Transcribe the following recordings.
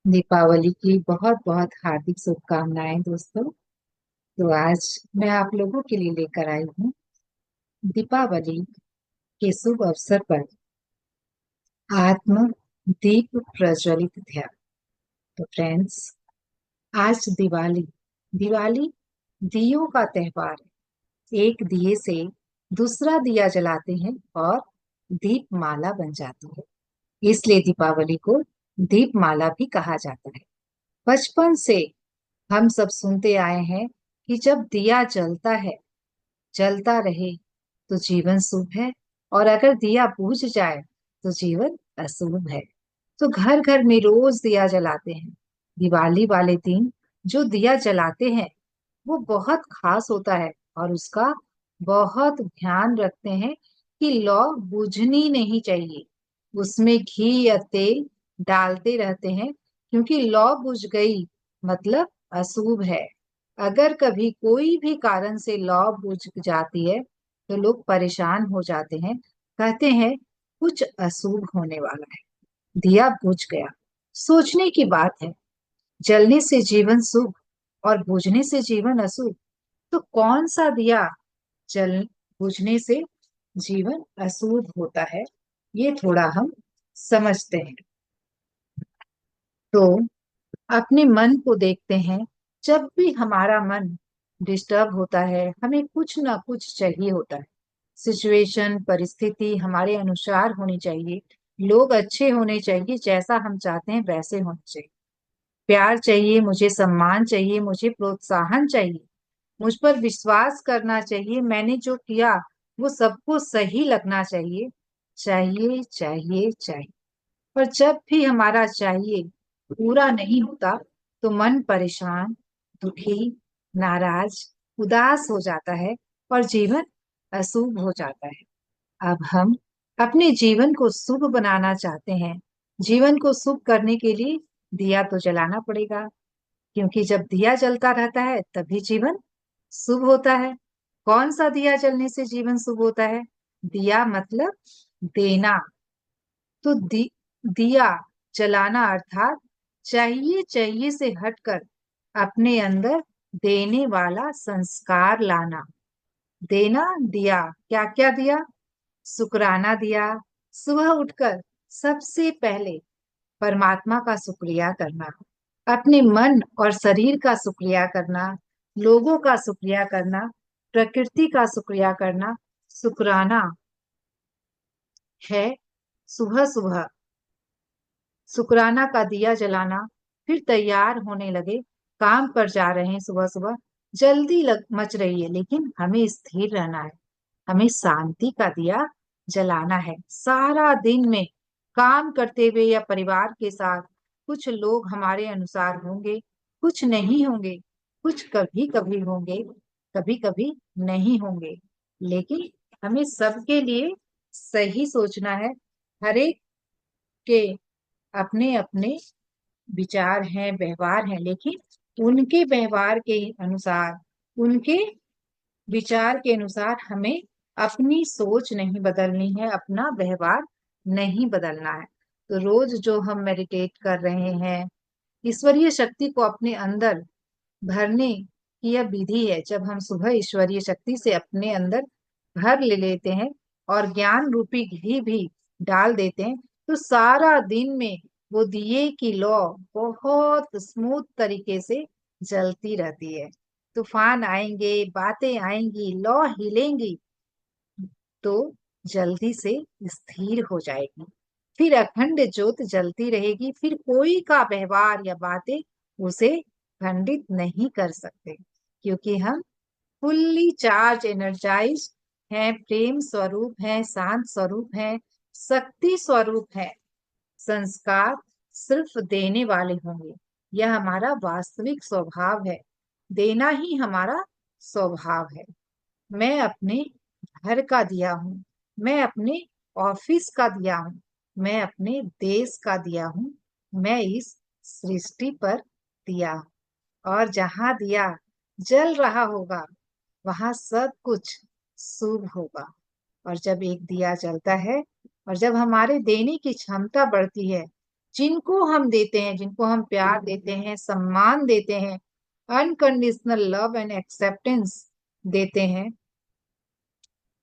दीपावली की बहुत बहुत हार्दिक शुभकामनाएं दोस्तों। तो आज मैं आप लोगों के लिए लेकर आई हूँ दीपावली के शुभ अवसर पर आत्म दीप प्रज्वलित ध्यान। तो फ्रेंड्स, आज दिवाली दिवाली दियों का त्योहार है। एक दिए से दूसरा दिया जलाते हैं और दीप माला बन जाती है। इसलिए दीपावली को दीप माला भी कहा जाता है। बचपन से हम सब सुनते आए हैं कि जब दिया जलता है, जलता रहे तो जीवन शुभ है, और अगर दिया बुझ जाए तो जीवन अशुभ है। तो घर घर में रोज दिया जलाते हैं। दिवाली वाले दिन जो दिया जलाते हैं वो बहुत खास होता है, और उसका बहुत ध्यान रखते हैं कि लौ बुझनी नहीं चाहिए। उसमें घी या तेल डालते रहते हैं, क्योंकि लौ बुझ गई मतलब अशुभ है। अगर कभी कोई भी कारण से लौ बुझ जाती है तो लोग परेशान हो जाते हैं, कहते हैं कुछ अशुभ होने वाला है। दिया बुझ गया, सोचने की बात है। जलने से जीवन शुभ और बुझने से जीवन अशुभ। तो कौन सा दिया जल बुझने से जीवन अशुभ होता है, ये थोड़ा हम समझते हैं। तो अपने मन को देखते हैं। जब भी हमारा मन डिस्टर्ब होता है, हमें कुछ ना कुछ चाहिए होता है। सिचुएशन, परिस्थिति हमारे अनुसार होनी चाहिए। लोग अच्छे होने चाहिए, जैसा हम चाहते हैं वैसे होने चाहिए। प्यार चाहिए, मुझे सम्मान चाहिए, मुझे प्रोत्साहन चाहिए, मुझ पर विश्वास करना चाहिए, मैंने जो किया वो सबको सही लगना चाहिए। चाहिए चाहिए चाहिए। पर जब भी हमारा चाहिए पूरा नहीं होता तो मन परेशान, दुखी, नाराज, उदास हो जाता है, और जीवन अशुभ हो जाता है। अब हम अपने जीवन को शुभ बनाना चाहते हैं। जीवन को शुभ करने के लिए दिया तो जलाना पड़ेगा, क्योंकि जब दिया जलता रहता है तभी जीवन शुभ होता है। कौन सा दिया जलने से जीवन शुभ होता है? दिया मतलब देना। तो दिया जलाना अर्थात चाहिए चाहिए से हटकर अपने अंदर देने वाला संस्कार लाना। देना दिया, क्या क्या दिया? शुक्राना दिया। सुबह उठकर सबसे पहले परमात्मा का शुक्रिया करना, अपने मन और शरीर का शुक्रिया करना, लोगों का शुक्रिया करना, प्रकृति का शुक्रिया करना। शुक्राना है सुबह सुबह शुक्राना का दिया जलाना। फिर तैयार होने लगे, काम पर जा रहे हैं। सुबह सुबह जल्दी मच रही है, लेकिन हमें स्थिर रहना है। हमें शांति का दिया जलाना है। सारा दिन में काम करते हुए या परिवार के साथ कुछ लोग हमारे अनुसार होंगे, कुछ नहीं होंगे, कुछ कभी कभी होंगे, कभी कभी नहीं होंगे। लेकिन हमें सबके लिए सही सोचना है। हर एक के अपने अपने विचार हैं, व्यवहार हैं, लेकिन उनके व्यवहार के अनुसार, उनके विचार के अनुसार हमें अपनी सोच नहीं बदलनी है, अपना व्यवहार नहीं बदलना है। तो रोज जो हम मेडिटेट कर रहे हैं, ईश्वरीय शक्ति को अपने अंदर भरने की यह विधि है। जब हम सुबह ईश्वरीय शक्ति से अपने अंदर भर ले लेते हैं और ज्ञान रूपी घी भी डाल देते हैं, तो सारा दिन में वो दिए की लौ बहुत स्मूथ तरीके से जलती रहती है। तूफान आएंगे, बातें आएंगी, लौ हिलेंगी, तो जल्दी से स्थिर हो जाएगी। फिर अखंड ज्योत जलती रहेगी। फिर कोई का व्यवहार या बातें उसे खंडित नहीं कर सकते, क्योंकि हम फुल्ली चार्ज, एनर्जाइज हैं, प्रेम स्वरूप हैं, शांत स्वरूप हैं, शक्ति स्वरूप हैं। संस्कार सिर्फ देने वाले होंगे। यह हमारा वास्तविक स्वभाव है। देना ही हमारा स्वभाव है। मैं अपने घर का दिया हूँ, मैं अपने ऑफिस का दिया हूँ, मैं अपने देश का दिया हूँ, मैं इस सृष्टि पर दिया हूँ। और जहाँ दिया जल रहा होगा वहां सब कुछ शुभ होगा। और जब एक दिया जलता है और जब हमारे देने की क्षमता बढ़ती है, जिनको हम देते हैं, जिनको हम प्यार देते हैं, सम्मान देते हैं, अनकंडीशनल लव एंड एक्सेप्टेंस देते हैं,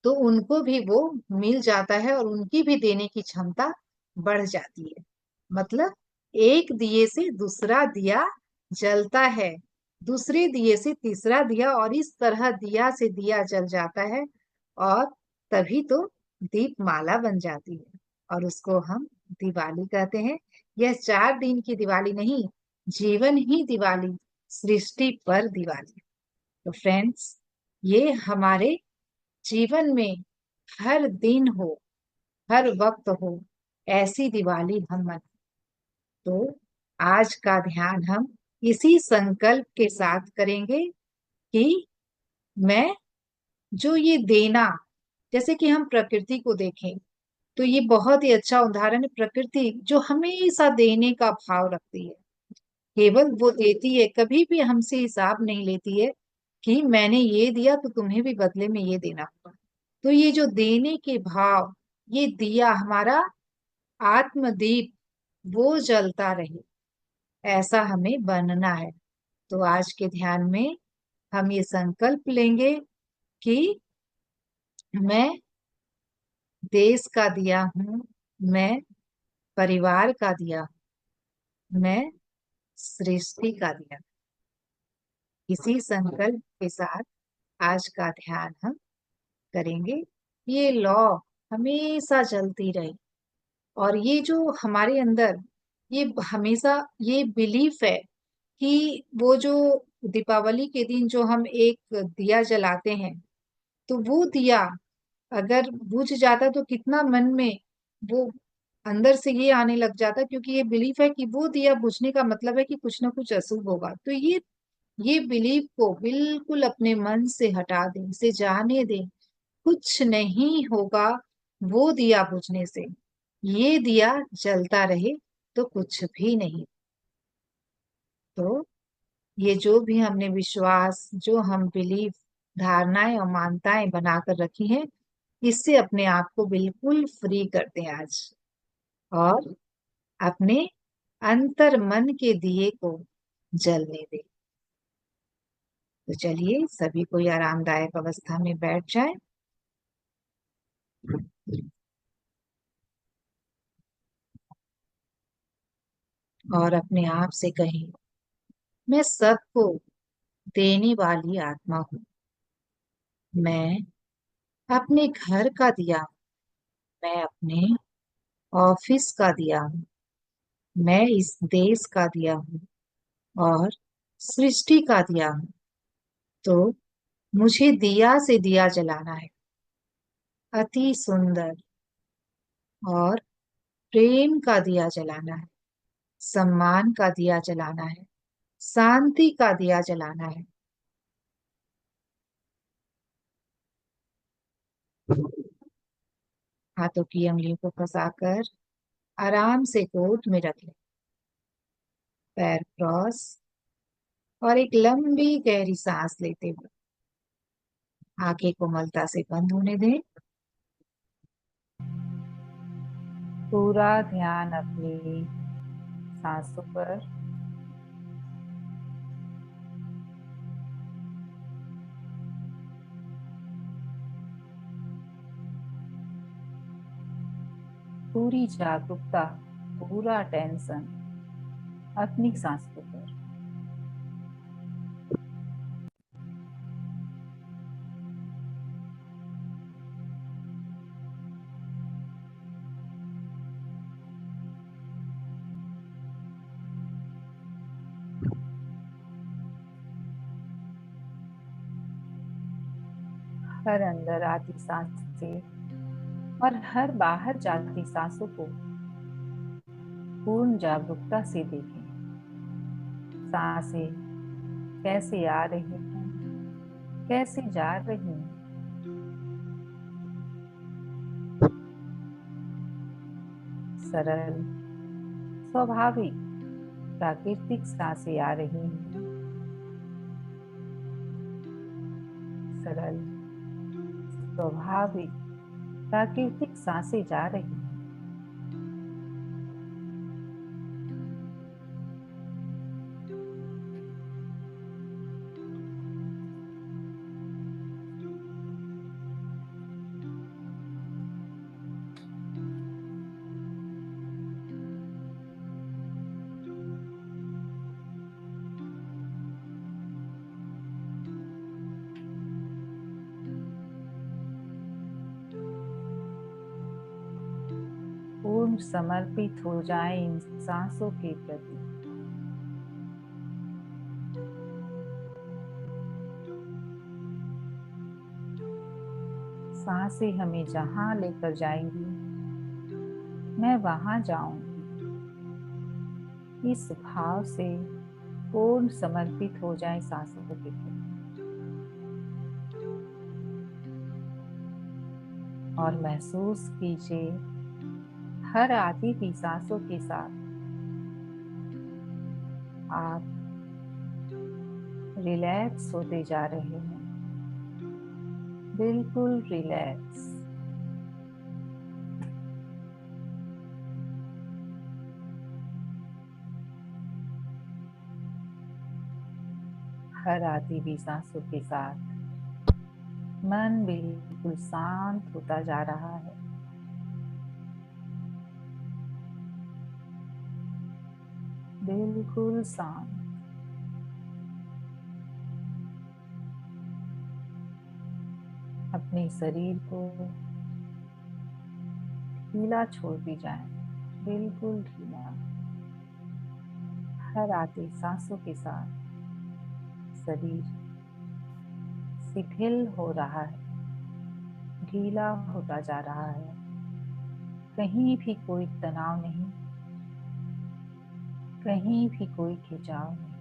तो उनको भी वो मिल जाता है और उनकी भी देने की क्षमता बढ़ जाती है। मतलब एक दिए से दूसरा दिया जलता है, दूसरे दिए से तीसरा दिया, और इस तरह दिया से दिया जल जाता है, और तभी तो दीपमाला बन जाती है, और उसको हम दिवाली कहते हैं। यह 4 दिन की दिवाली नहीं, जीवन ही दिवाली, सृष्टि पर दिवाली। तो फ्रेंड्स, ये हमारे जीवन में हर दिन हो, हर वक्त हो, ऐसी दिवाली हम मनाएं। तो आज का ध्यान हम इसी संकल्प के साथ करेंगे कि मैं जो ये देना, जैसे कि हम प्रकृति को देखें तो ये बहुत ही अच्छा उदाहरण है। प्रकृति जो हमेशा देने का भाव रखती है, केवल वो देती है, कभी भी हमसे हिसाब नहीं लेती है कि मैंने ये दिया तो तुम्हें भी बदले में ये देना होगा। तो ये जो देने के भाव, ये दिया हमारा आत्मदीप, वो जलता रहे, ऐसा हमें बनना है। तो आज के ध्यान में हम ये संकल्प लेंगे कि मैं देश का दिया हूँ, मैं परिवार का दिया हूँ, मैं सृष्टि का दिया। इसी संकल्प के साथ आज का ध्यान हम करेंगे। ये लौ हमेशा चलती रहे, और ये जो हमारे अंदर ये हमेशा ये बिलीफ है कि वो जो दीपावली के दिन जो हम एक दिया जलाते हैं, तो वो दिया अगर बुझ जाता तो कितना मन में वो अंदर से ये आने लग जाता, क्योंकि ये बिलीफ है कि वो दिया बुझने का मतलब है कि कुछ ना कुछ अशुभ होगा। तो ये बिलीफ को बिल्कुल अपने मन से हटा दें, इसे जाने दें, कुछ नहीं होगा वो दिया बुझने से, ये दिया जलता रहे तो कुछ भी नहीं। तो ये जो भी हमने विश्वास, जो हम बिलीफ, धारणाएं और मान्यताएं बनाकर रखी हैं, इससे अपने आप को बिल्कुल फ्री कर दें आज, और अपने अंतर मन के दिए को जलने दें। तो चलिए सभी कोई आरामदायक अवस्था में बैठ जाए, और अपने आप से कहें, मैं सबको देने वाली आत्मा हूँ, मैं अपने घर का दिया हूँ, मैं अपने ऑफिस का दिया हूँ, मैं इस देश का दिया हूँ, और सृष्टि का दिया हूँ। तो मुझे दिया से दिया जलाना है, अति सुंदर और प्रेम का दिया जलाना है, सम्मान का दिया जलाना है, शांति का दिया जलाना है। हाथों की अंगलियों को फंसाकर आराम से कोट में रख लें, पैर क्रॉस, और एक लंबी गहरी सांस लेते हुए आंखें कोमलता से बंद होने दें। पूरा ध्यान अपनी सांसों पर। पूरी जागरूकता, पूरा टेंशन अपनी सांसों पर। हर अंदर आती सांस से और हर बाहर जाती सांसों को पूर्ण जागरूकता से देखें। सांसें कैसे आ रही हैं, कैसे जा रही हैं। सरल, स्वाभाविक, प्राकृतिक सांसें आ रही हैं। सरल, स्वाभाविक, प्राकृतिक सांसें जा रही हैं। पूर्ण समर्पित हो जाए इन सांसों के प्रति। सांसें हमें जहां लेकर जाएंगी, मैं वहां जाऊंगी। इस भाव से पूर्ण समर्पित हो जाए सांसों के प्रति और महसूस कीजिए हर आती हुई सांसों के साथ आप रिलैक्स होते जा रहे हैं, बिल्कुल रिलैक्स। हर आती हुई सांसों के साथ मन बिल्कुल शांत होता जा रहा है, बिल्कुल शांत। अपने शरीर को ढीला छोड़ दी जाए, बिल्कुल ढीला। हर आती सांसों के साथ शरीर शिथिल हो रहा है, ढीला होता जा रहा है। कहीं भी कोई तनाव नहीं, कहीं भी कोई खिंचाव नहीं।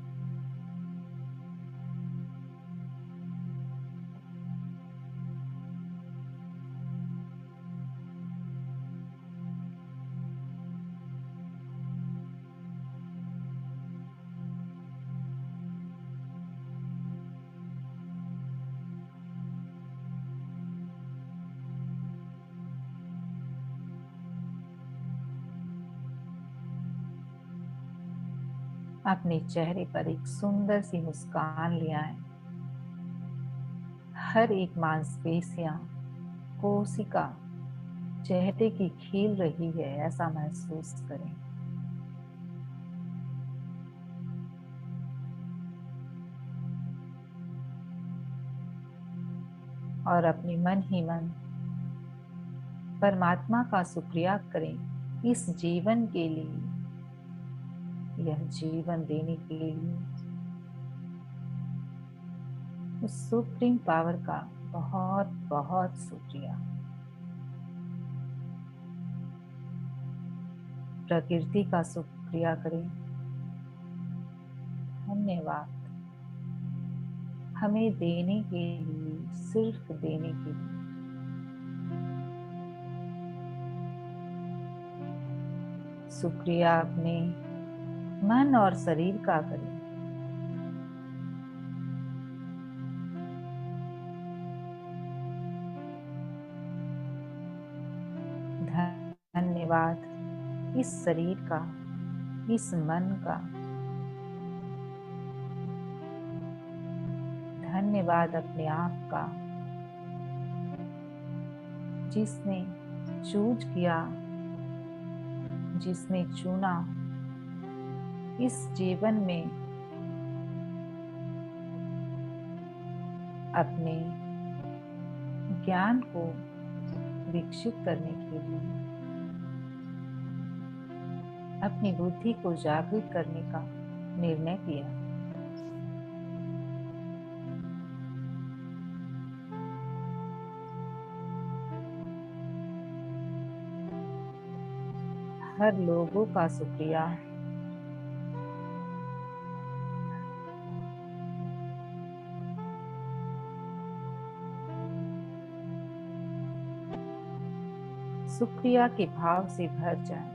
अपने चेहरे पर एक सुंदर सी मुस्कान ले आए। हर एक मांसपेशियां, कोशिका चेहरे की खिल रही है, ऐसा महसूस करें। और अपने मन ही मन परमात्मा का शुक्रिया करें इस जीवन के लिए, यह जीवन देने के लिए। उस सुप्रीम पावर का बहुत बहुत शुक्रिया। प्रकृति का शुक्रिया करें। धन्यवाद हमें देने के लिए, सिर्फ देने के लिए। शुक्रिया अपने मन और शरीर का करें। धन्यवाद इस शरीर का, इस मन का। धन्यवाद अपने आप का, जिसने चूज किया, जिसने चुना इस जीवन में अपने ज्ञान को विकसित करने के लिए, अपनी बुद्धि को जागृत करने का निर्णय किया। हर लोगों का शुक्रिया। शुक्रिया के भाव से भर जाए।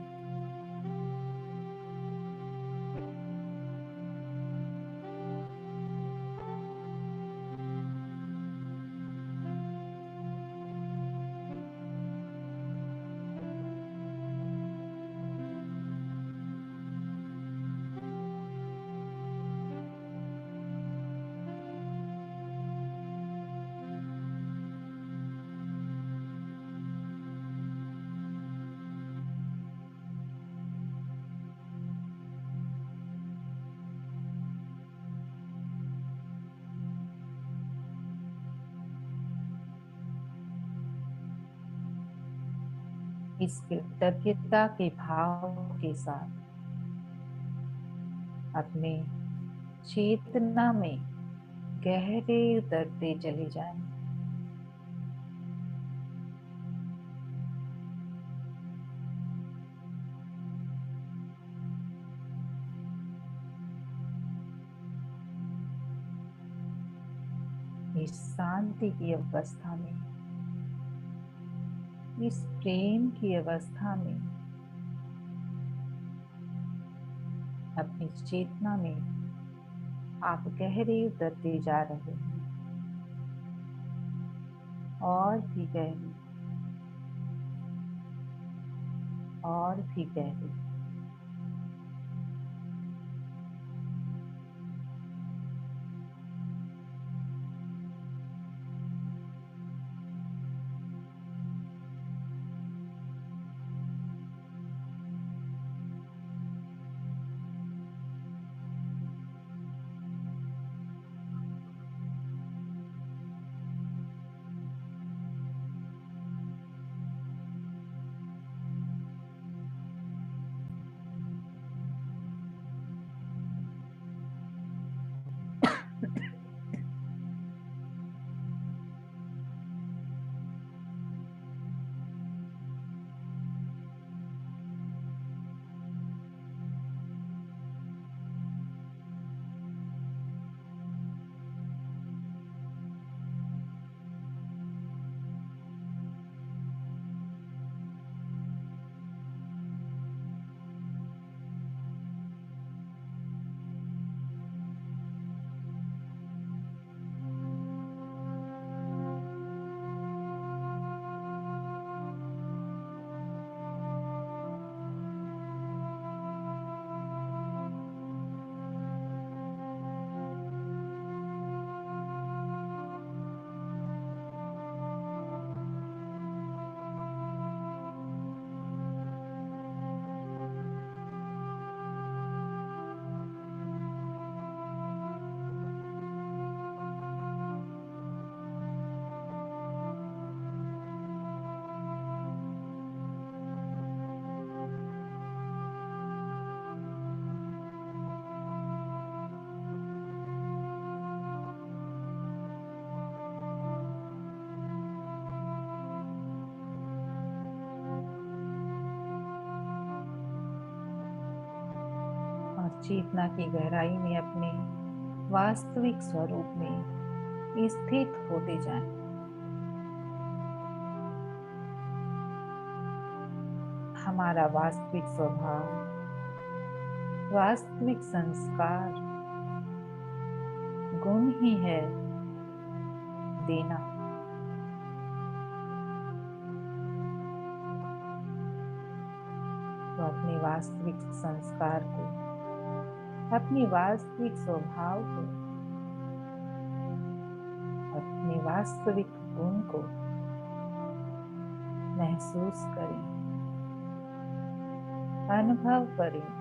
इस कृतज्ञता के भाव के साथ अपने चेतना में गहरे उतरते चले जाएं। इस शांति की अवस्था में, इस प्रेम की अवस्था में अपनी चेतना में आप गहरे उतरते जा रहे हैं, और भी गहरे, और भी गहरे। और चेतना की गहराई में अपने वास्तविक स्वरूप में स्थित होते जाएं। हमारा वास्तविक स्वभाव, वास्तविक संस्कार, गुण ही है देना। तो अपने वास्तविक संस्कार को, अपने वास्तविक स्वभाव को, अपने वास्तविक गुण को महसूस करें, अनुभव करें।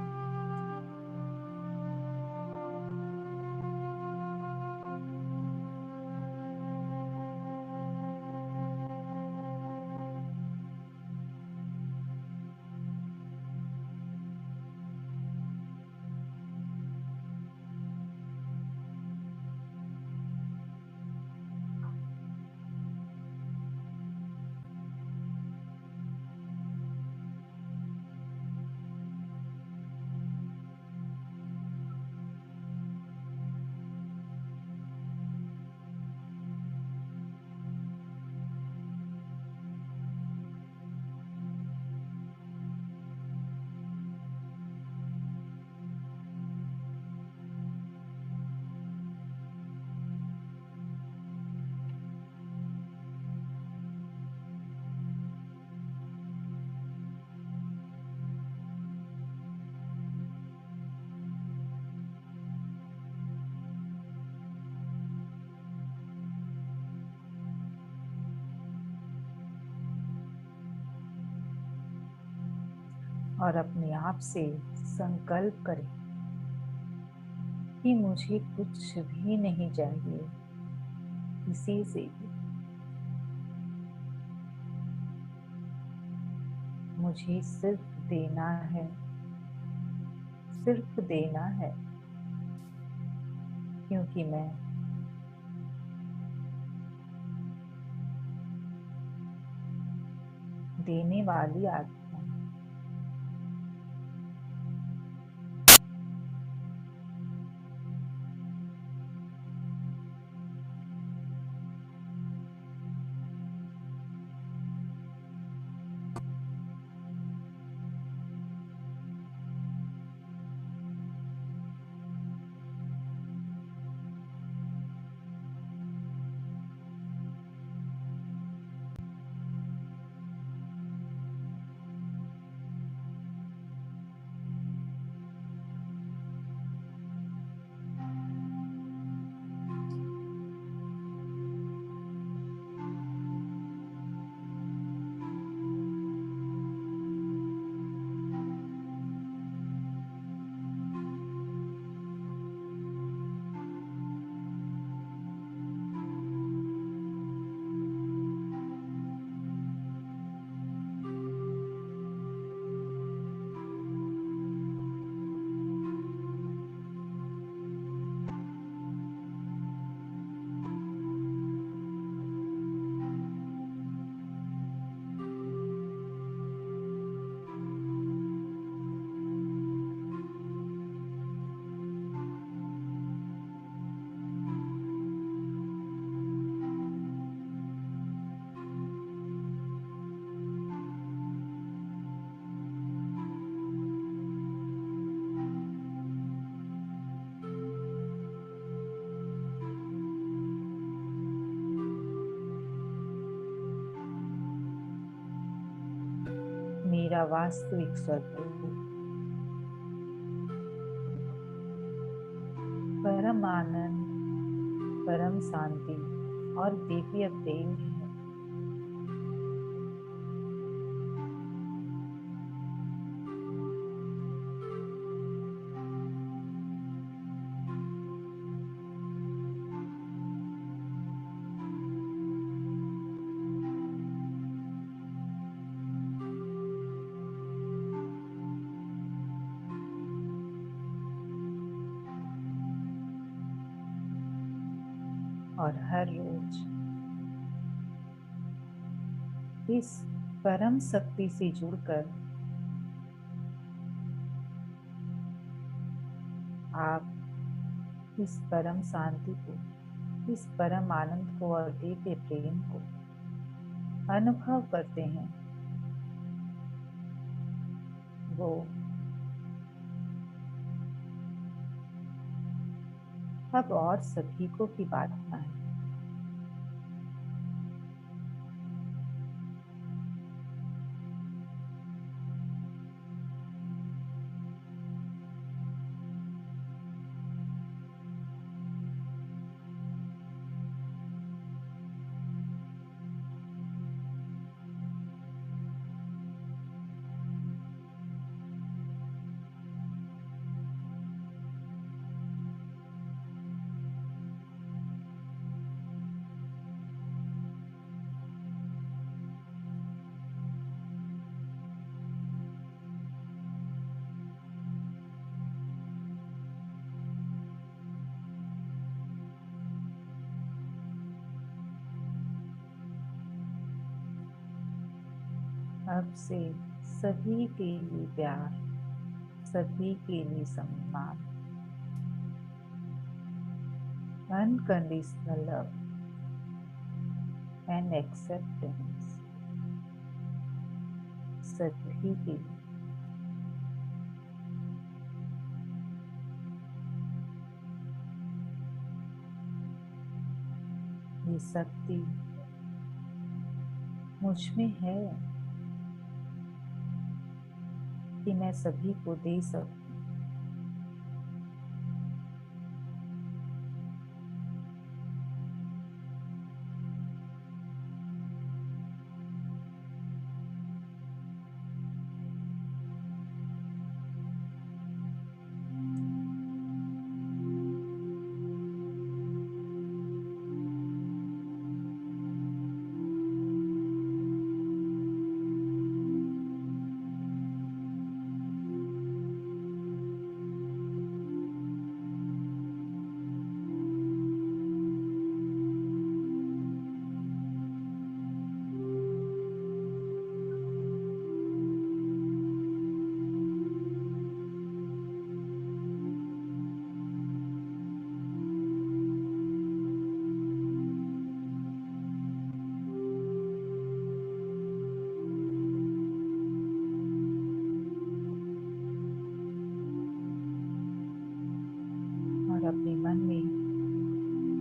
और अपने आप से संकल्प करें कि मुझे कुछ भी नहीं चाहिए, किसी से भी। मुझे सिर्फ देना है, सिर्फ देना है, क्योंकि मैं देने वाली आत्मा हूं। मेरा वास्तविक स्वरूप परम आनंद, परम शांति और दिव्य प्रेम है। और हर रोज इस परम शक्ति से जुड़कर आप इस परम शांति को, इस परम आनंद को और दिव्य प्रेम को अनुभव करते हैं। वो अब और सभी को भी बांटना है। अब से सभी के लिए प्यार, सभी के लिए सम्मान, अनकंडीशनल लव एंड एक्सेप्टेंस सभी के लिए। ये शक्ति मुझ में है कि मैं सभी को दे सकूं।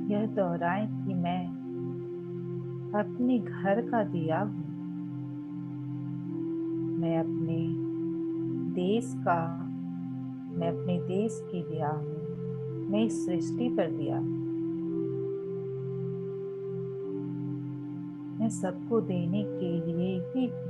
यह दोहराएं कि मैं अपने घर का दिया हूँ, मैं अपने देश का, मैं अपने देश की दिया हूँ, मैं इस सृष्टि पर दिया हूँ, मैं सबको देने के लिए ही हूँ।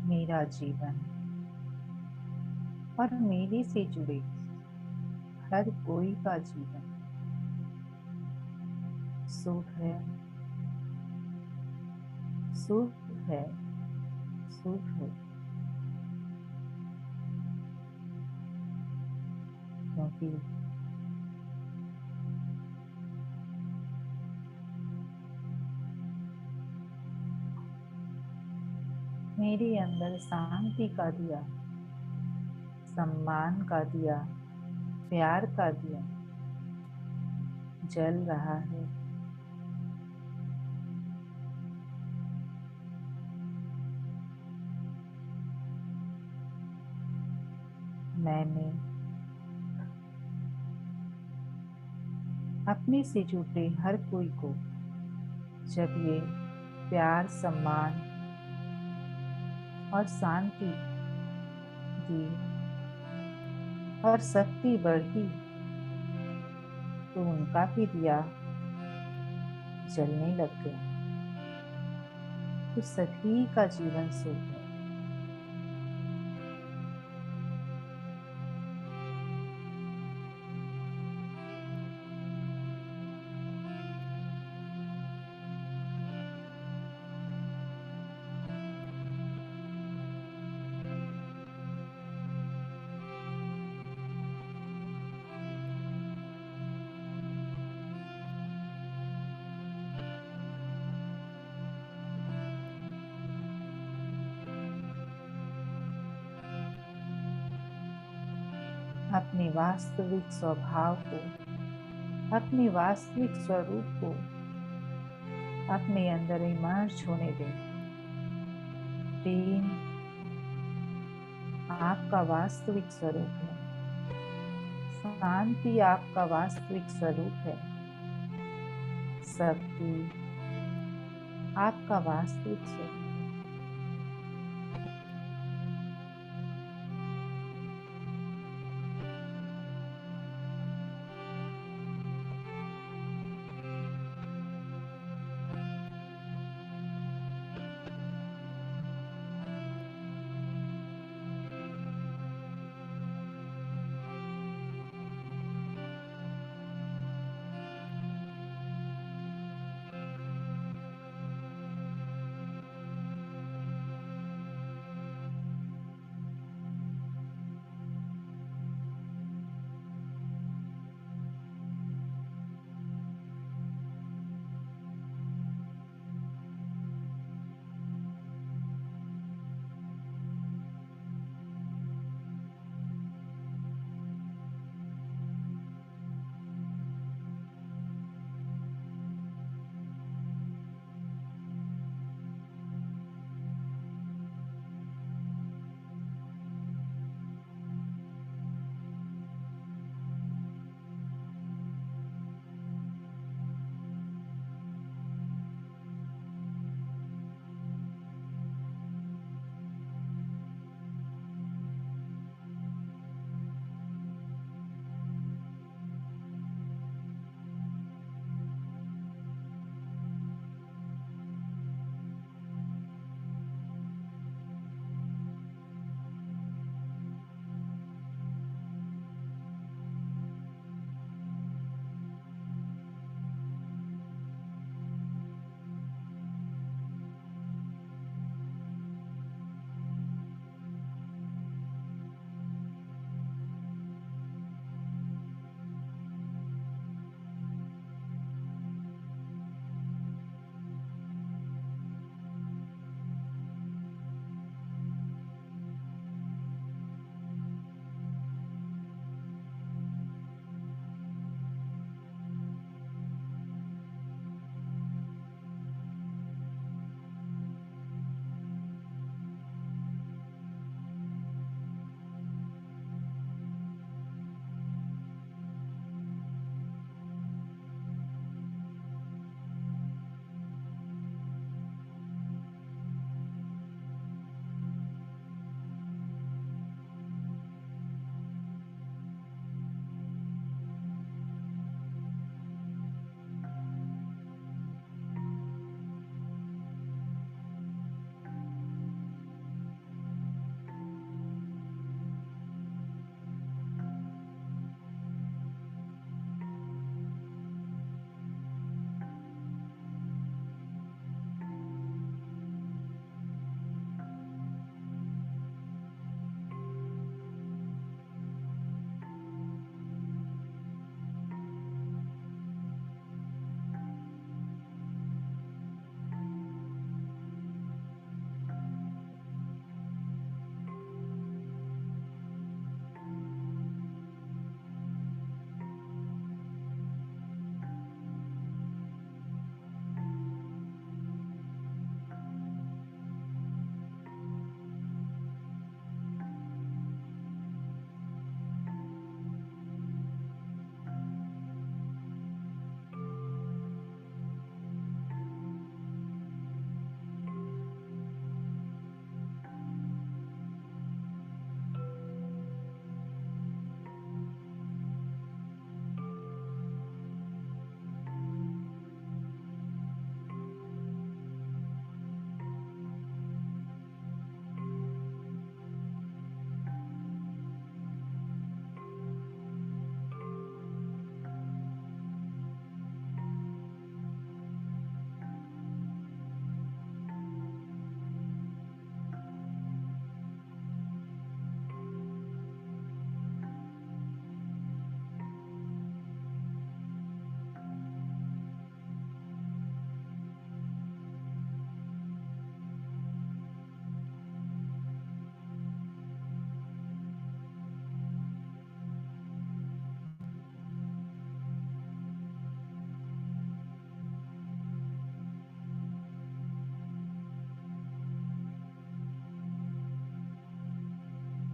मेरा जीवन और मेरे से जुड़े हर कोई का जीवन सुख है, सुख है, सुख है, क्योंकि मेरे अंदर शांति का दिया, सम्मान का दिया, प्यार का दिया जल रहा है। मैंने अपने से जुड़े हर कोई को जब ये प्यार, सम्मान और शांति दी और शक्ति बढ़ी, तो उनका भी दिया जलने लग गया। तो सभी का जीवन सुख है। अपने वास्तविक स्वभाव को, अपने वास्तविक स्वरूप को अपने अंदर इमर्ज होने दें। प्रेम आपका वास्तविक स्वरूप है, शांति आपका वास्तविक स्वरूप है, शक्ति आपका वास्तविक स्वरूप है।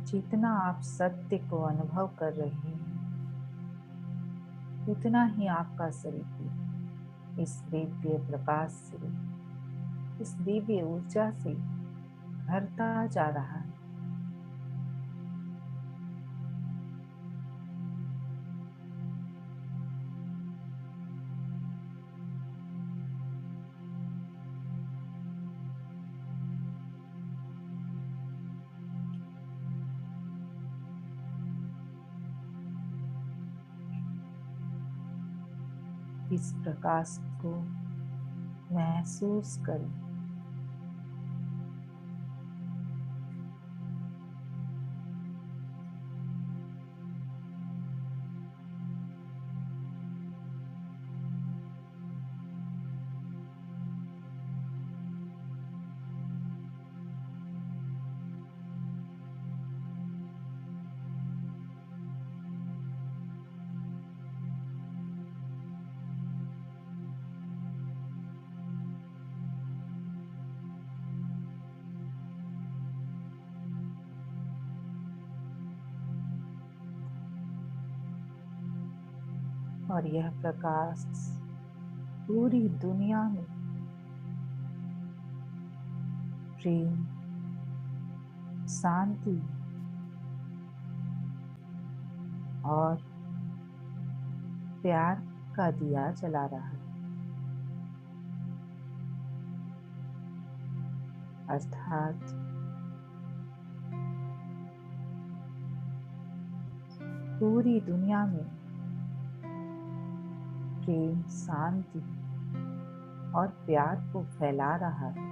जितना आप सत्य को अनुभव कर रहे हैं, उतना ही आपका शरीर इस दिव्य प्रकाश से, इस दिव्य ऊर्जा से भरता जा रहा है। इस प्रकाश को महसूस करें। और यह प्रकाश पूरी दुनिया में प्रेम, शांति और प्यार का दिया जला रहा है। अर्थात पूरी दुनिया में प्रेम, शांति और प्यार को फैला रहा है।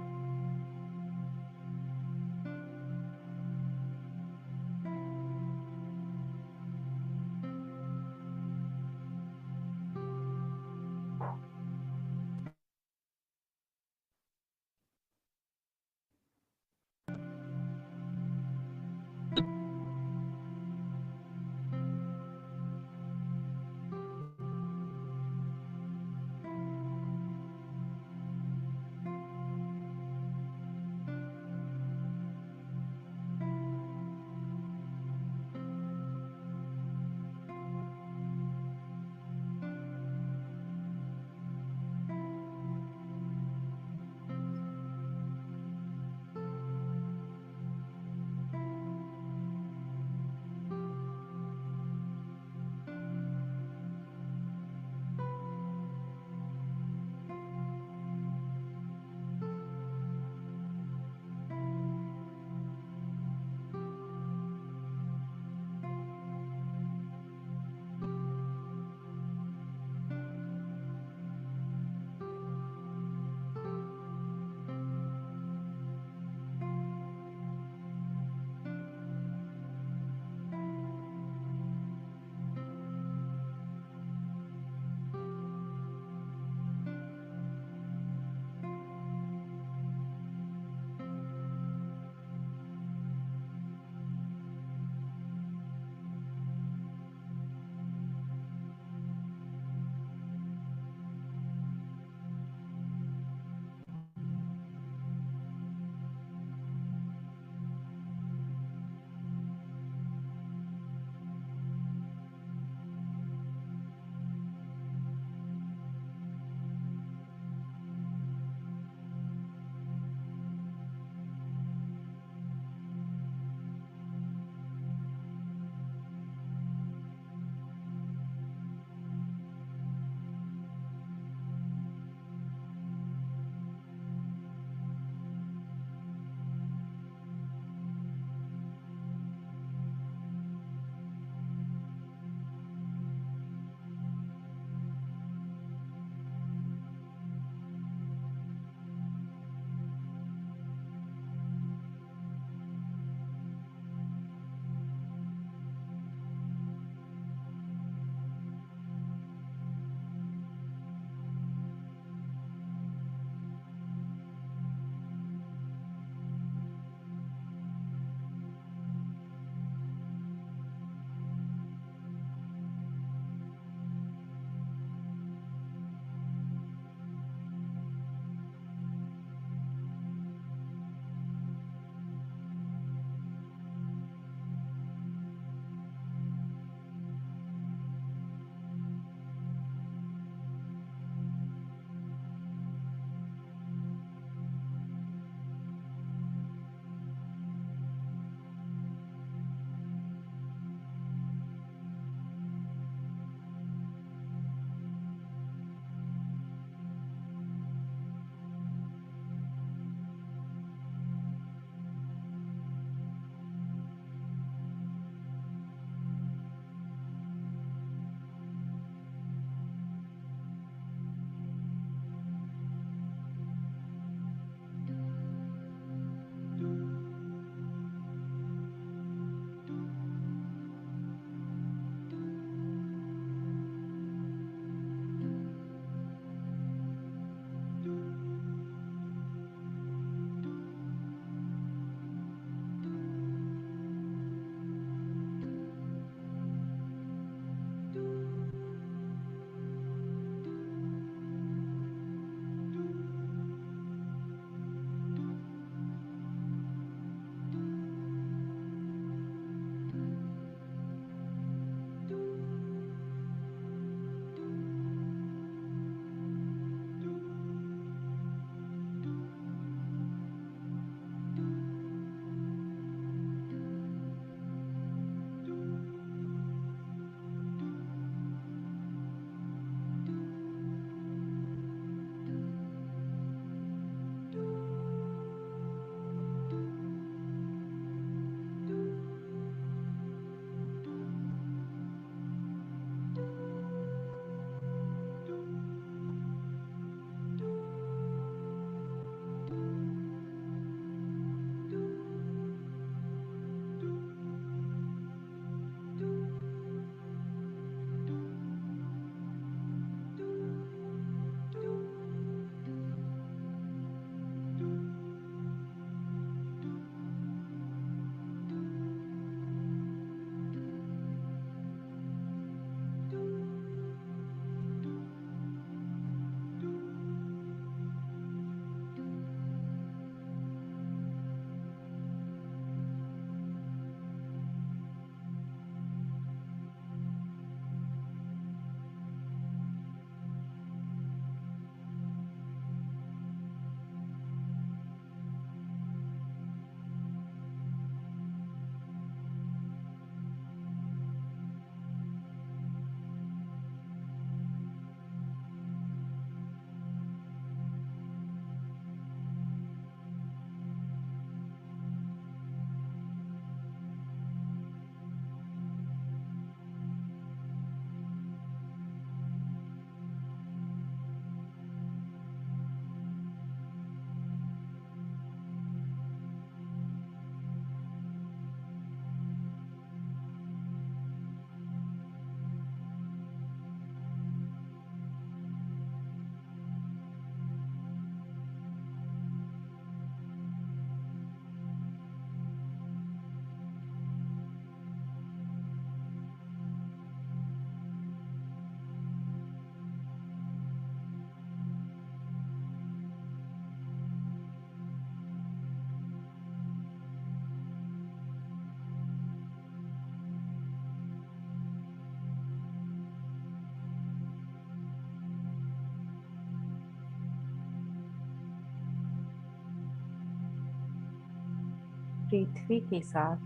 पृथ्वी के साथ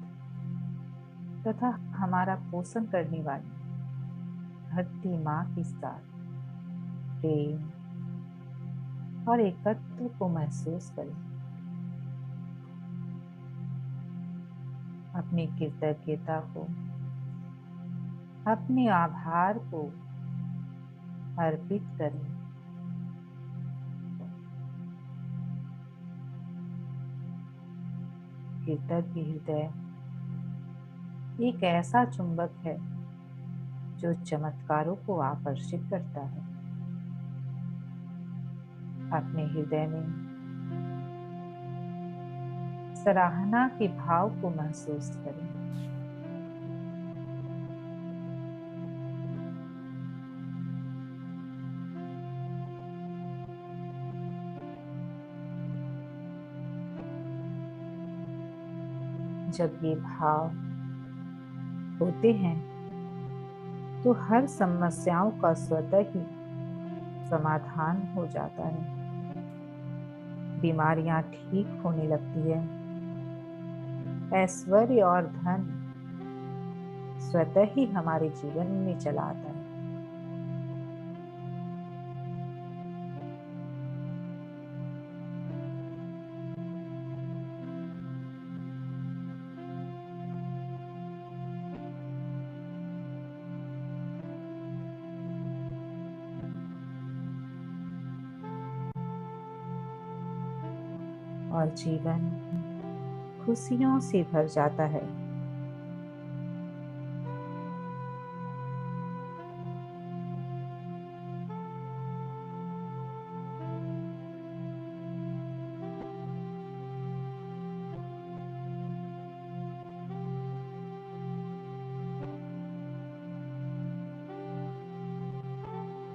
तथा हमारा पोषण करने वाली धरती माँ के साथ प्रेम और एकत्व को महसूस करें। अपनी कृतज्ञता को, अपने आभार को अर्पित करें। कृतज्ञ हृदय एक ऐसा चुंबक है जो चमत्कारों को आकर्षित करता है। अपने हृदय में सराहना के भाव को महसूस करें। जब ये भाव होते हैं तो हर समस्याओं का स्वतः ही समाधान हो जाता है। बीमारियां ठीक होने लगती है। ऐश्वर्य और धन स्वतः ही हमारे जीवन में चला आता है। और जीवन खुशियों से भर जाता है।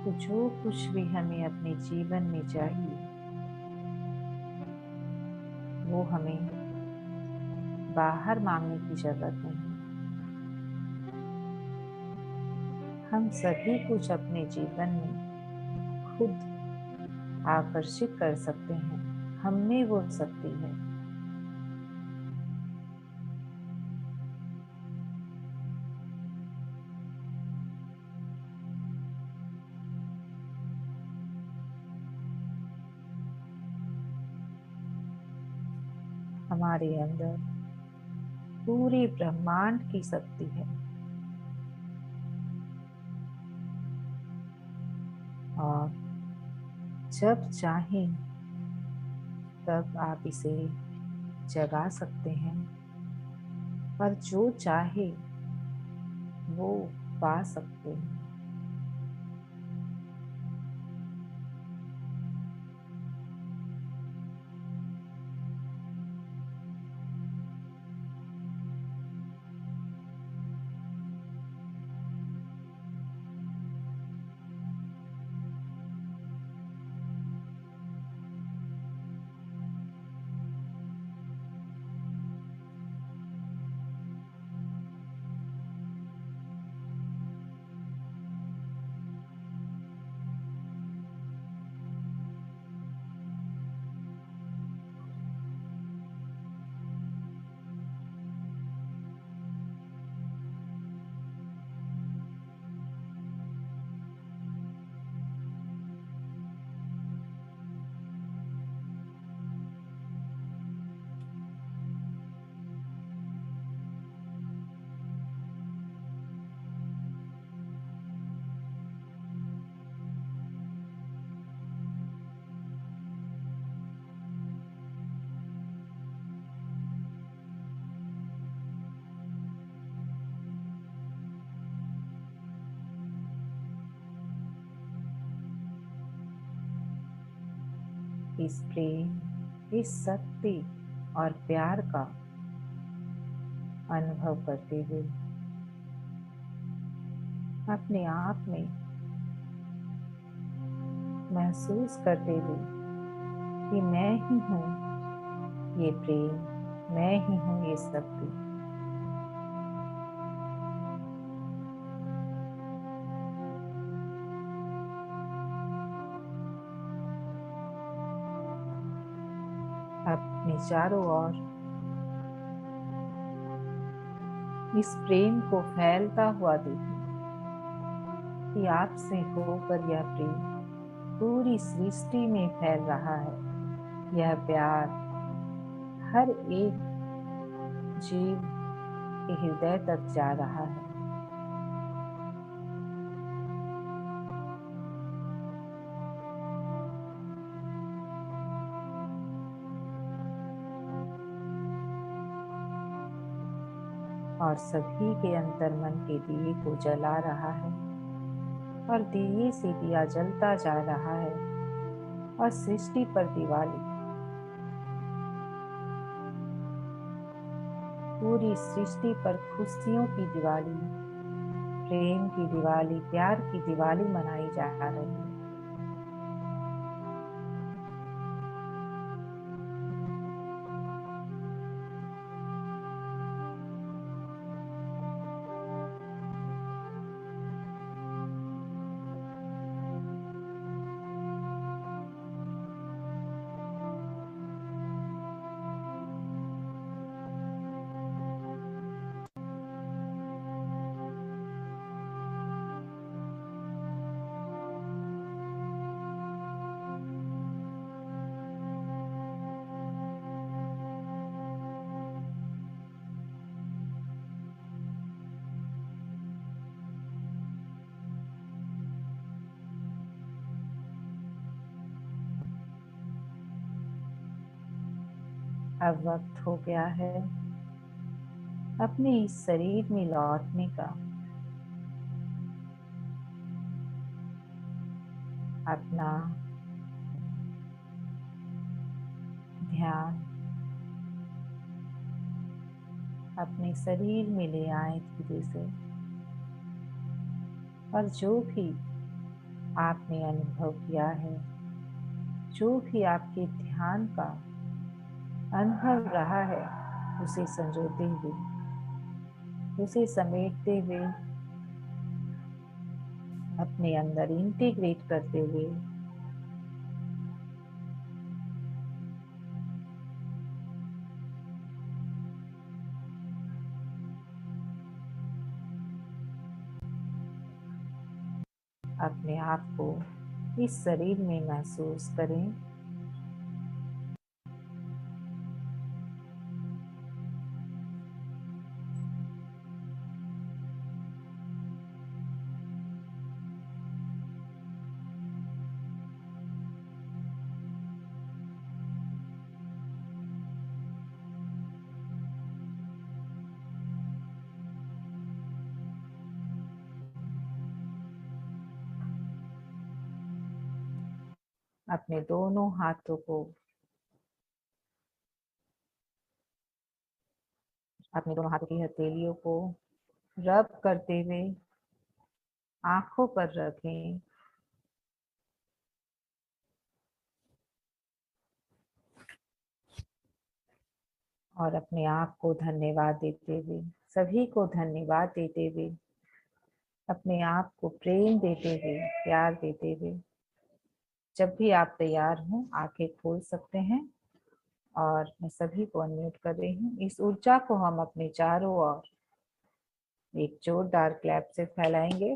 तो जो कुछ भी हमें अपने जीवन में चाहिए वो हमें बाहर मांगने की जरूरत नहीं। हम सभी कुछ अपने जीवन में खुद आकर्षित कर सकते हैं। हम में वो शक्ति है। हमारे अंदर पूरे ब्रह्मांड की शक्ति है और जब चाहें तब आप इसे जगा सकते हैं और जो चाहे वो पा सकते हैं। इस प्रेम, इस शक्ति और प्यार का अनुभव करते हुए अपने आप में महसूस करते हुए कि मैं ही हूँ ये प्रेम, मैं ही हूँ ये शक्ति। अपने चारों ओर इस प्रेम को फैलता हुआ देखें कि आपसे होकर यह प्रेम पूरी सृष्टि में फैल रहा है। यह प्यार हर एक जीव के हृदय तक जा रहा है। और सभी के अंतर्मन के दिए को जला रहा है और दिए से दिया जलता जा रहा है और सृष्टि पर दिवाली, पूरी सृष्टि पर खुशियों की दिवाली, प्रेम की दिवाली, प्यार की दिवाली मनाई जा रही है। अब वक्त हो गया है अपने इस शरीर में लौटने का। अपना ध्यान अपने शरीर में ले आए धीरे से, और जो भी आपने अनुभव किया है, जो भी आपके ध्यान का अनुभव रहा है, उसे संजोते हुए, उसे समेटते हुए, अपने अंदर इंटीग्रेट करते हुए अपने आप को इस शरीर में महसूस करें। अपने दोनों हाथों को, अपने दोनों हाथों की हथेलियों को रब करते हुए आंखों पर रखें और अपने आप को धन्यवाद देते हुए, सभी को धन्यवाद देते हुए, अपने आप को प्रेम देते हुए, प्यार देते हुए, जब भी आप तैयार हों आंखें खोल सकते हैं। और मैं सभी को अनम्यूट कर रही हूँ। इस ऊर्जा को हम अपने चारों ओर एक जोरदार क्लैप से फैलाएंगे।